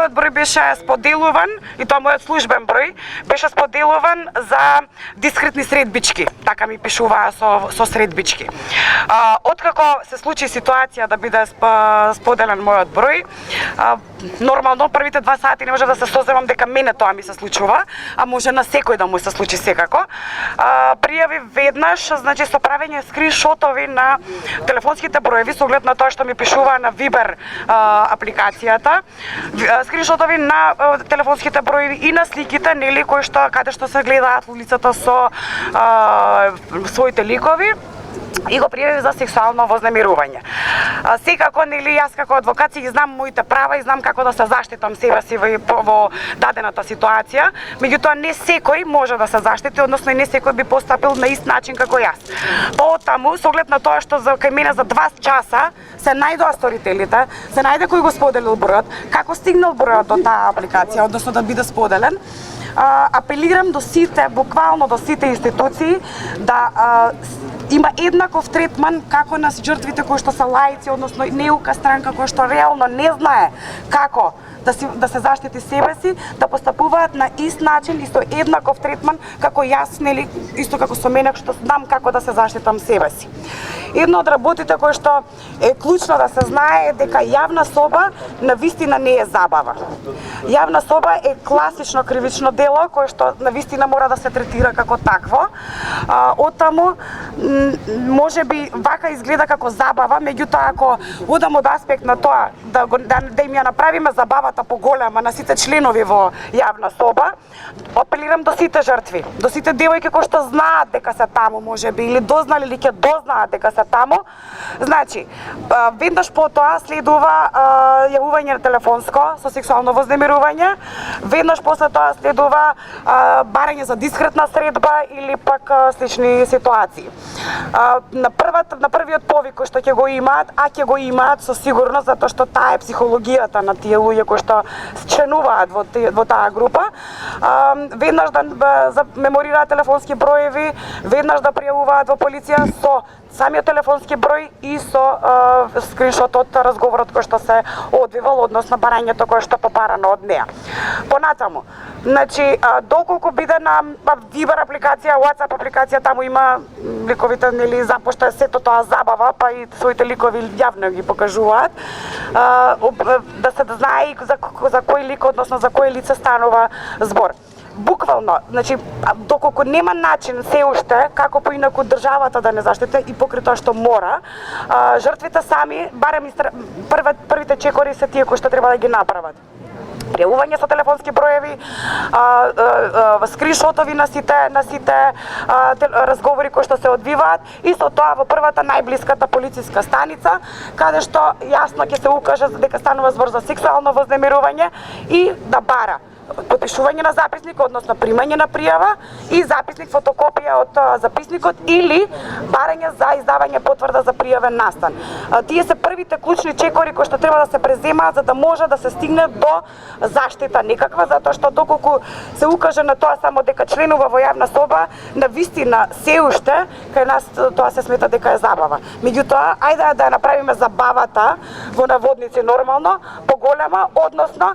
мојот број беше споделуван, и тоа мојот службен број, беше споделуван за дискретни средбички. Така ми пишуваа со средбички. Откако се случи ситуација да биде споделен мојот број, нормално првите 2 сати не може да се соземам дека мене тоа ми се случува, а може на секој да му се случи секако. Пријави веднаш, значи со правење скриншотови на телефонските броеви со оглед на тоа што ми пишува на Viber апликацијата, скриншотови на телефонските броеви и на сликите, нели, кои што каде што се гледаат улицата со своите ликови, и го пријави за сексуално вознемирување. Секако, нели, јас како адвокат си ги знам моите права и знам како да се заштитам себе си во дадената ситуација, меѓутоа не секој може да се заштити, односно не секој би постапил на ист начин како јас. Поотаму, со оглед на тоа што кај мене за 2 часа се најдоа сторителите, се најде кој го споделил бројот, како стигнал бројот до таа апликација, односно да биде споделен. Апелирам до сите, буквално до сите институции да има еднаков третман како на жртвите кои што се лаици, односно неука странка која што реално не знае како да се заштити себе си, да постапуваат на ист начин и со еднаков третман како јас, нели, исто како со мене што знам како да се заштитам себе си. Едно од работите кои што е клучно да се знае е дека јавна соба навистина не е забава. Јавна соба е класично кривично дело кое што навистина мора да се третира како такво. Оттаму можеби вака изгледа како забава, меѓутоа ако одам од аспект на тоа да им ја направиме забавата поголема на сите членови во јавна соба, апелирам до сите жртви, до сите девојки кои што знаат дека се таму можеби или дознали или ќе дознаат дека се таму. Значи, веднаш потоа следува јавување телефонско со сексуално вознемирување, веднаш после тоа следува барање за дискретна средба или пак слични ситуации. На првиот повик кој што ќе го имаат, а ќе го имаат со сигурност затоа што таа е психологијата на тие луѓе кои што членуваат во таа група, веднаш да меморираат телефонски броеви, веднаш да пријавуваат во полиција со самиот телефонски број и со скриншот од разговорот кој што се одвивал, односно барањето кое што побарано од неа. Понатаму, значи, доколку биде на Viber апликација, WhatsApp апликација, таму има ликовите, нели, пошто е сето тоа забава, па и своите ликови јавно ги покажуваат, да се знае за кој лик, односно за кој лице станува збор. Буквално, значи, доколку нема начин се уште како поинаку државата да не заштити и покрај тоа што мора, жртвите сами, барем првите чекори се тие кои што треба да ги направат. Пријавување со телефонски броеви, скриншотови на сите разговори кои што се одвиваат и со тоа во првата најблиската полициска станица, каде што јасно ќе се укаже дека станува збор за сексуално вознемирување и да бара потпишување на записник, односно примање на пријава и записник, фотокопија од записникот или барање за издавање потврда за пријавен настан. Тие се првите клучни чекори кои што треба да се преземаат за да може да се стигне до заштита некаква, затоа што доколку се укаже на тоа само дека членува во јавна соба, на вистина се уште кај нас тоа се смета дека е забава. Меѓутоа, ајде да ја направиме забавата во наводници нормално, поголема, односно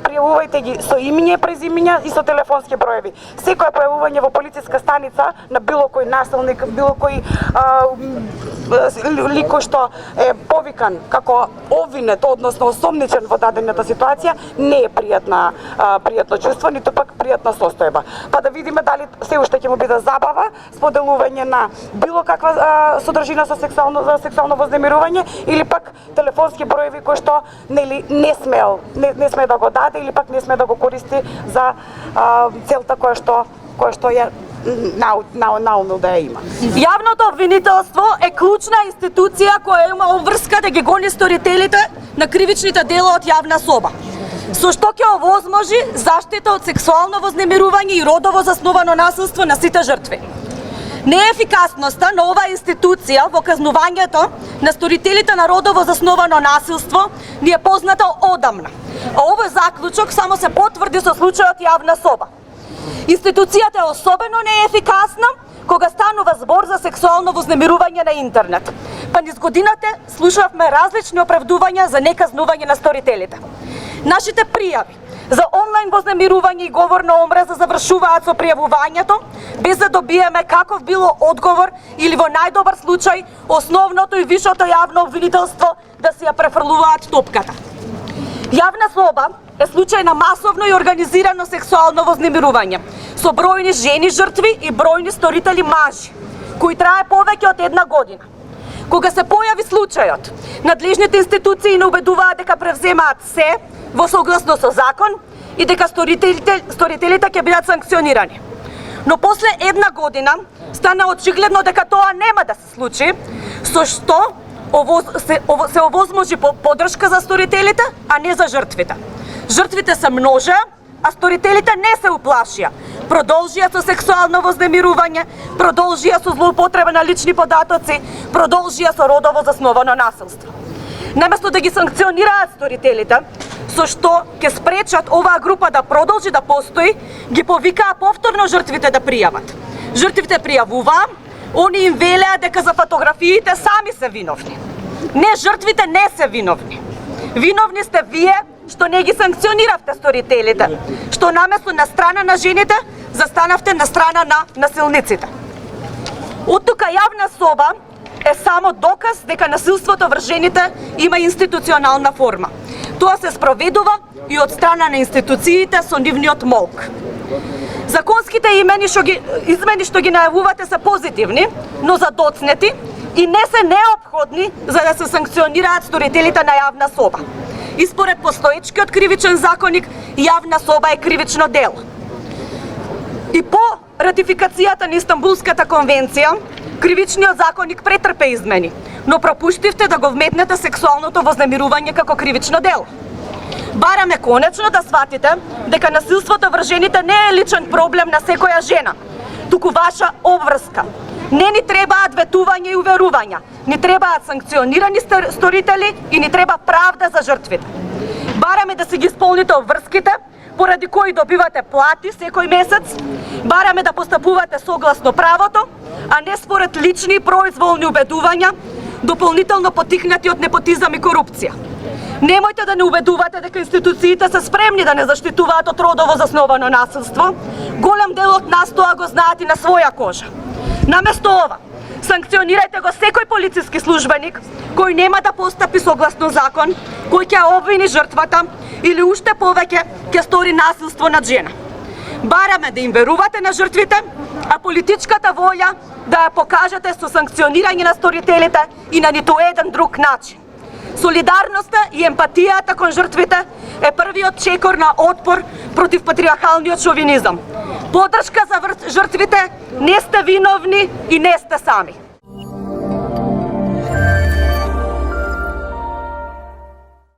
пријавувајте ги со имиње, презимиња и со телефонски броеви. Секое појавување во полициска станица на било кој насилник, било кој лик кој што е повикан како обвинет, односно осомничен во дадената ситуација, не е пријатно чувство, ниту пак пријатна состојба. Па да видиме дали се уште ќе му биде забава споделување на било каква содржина со сексуално вознемирување или пак телефонски броеви кои што нели не сме да го даде или пак не сме да го користи за целта која што ја наумил да ја има. Јавното обвинителство е клучна институција која има обврска да ги гони сторителите на кривичните дела од јавна соба, со што ќе овозможи заштита од сексуално вознемирување и родово засновано насилство на сите жртви. Неефикасноста на оваа институција во казнувањето на сторителите на родово засновано насилство ни е позната одамна. А овој заклучок само се потврди со случајот јавна соба. Институцијата е особено неефикасна кога станува збор за сексуално вознемирување на интернет. Па низ годината слушавме различни оправдувања за неказнување на сторителите. Нашите пријави за онлайн вознемирување и говор на омраза завршуваат со пријавувањето, без да добиеме каков било одговор или во најдобар случај основното и висшото јавно обвинителство да си ја префрлуваат топката. Јавна соба е случај на масовно и организирано сексуално вознемирување со бројни жени жртви и бројни сторители мажи, кои трае повеќе од 1 година. Кога се појави случајот, надлежните институции не убедуваат дека превземаат се во согласно со закон и дека сторителите ќе бидат санкционирани. Но после 1 година стана очигледно дека тоа нема да се случи, со што се овозможи поддршка за сторителите, а не за жртвите. Жртвите се множеа, а сторителите не се уплашија. Продолжија со сексуално вознемирување, продолжија со злоупотреба на лични податоци, продолжија со родово засновано насилство. Наместо да ги санкционираат сторителите, со што ќе спречат оваа група да продолжи да постои, ги повикаа повторно жртвите да пријават. Жртвите пријавуваа, они им велеа дека за фотографиите сами се виновни. Не, жртвите не се виновни. Виновни сте вие што не ги санкциониравте сторителите, што наместо на страна на жените, застанавте на страна на насилниците. Оттука јавна соба е само доказ дека насилството врз жените има институционална форма. Тоа се спроведува и од страна на институциите со нивниот молк. Законските измени што ги најавувате се позитивни, но задоцнети и не се неопходни за да се санкционираат сторителите на јавна соба. И според постоечкиот кривичен законник, јавна соба е кривично дело. И по ратификацијата на Истанбулската конвенција, кривичниот законник претрпе измени, но пропуштивте да го вметнете сексуалното вознемирување како кривично дело. Бараме конечно да сватите дека насилството врз жените не е личен проблем на секоја жена, туку ваша обврска. Не ни требаат ветувања и уверувања, ни требаат санкционирани сторители и ни треба правда за жртвите. Бараме да си ги исполните обврските, поради кои добивате плати секој месец, бараме да постапувате согласно правото, а не според лични и произволни убедувања, дополнително потикнати од непотизам и корупција. Немојте да не убедувате дека институциите се спремни да не заштитуваат од родово засновано насилство. Голем дел од нас тоа го знаат и на своја кожа. Наместо ова, санкционирајте го секој полициски службеник кој нема да постапи согласно закон, кој ќе обвини жртвата или уште повеќе ќе стори насилство над жена. Бараме да им верувате на жртвите, а политичката волја да ја покажете со санкционирање на сторителите и на ниту еден друг начин. Солидарноста и емпатијата кон жртвите е првиот чекор на отпор против патриархалниот шовинизам. Поддршка за жртвите, не сте виновни и не сте сами.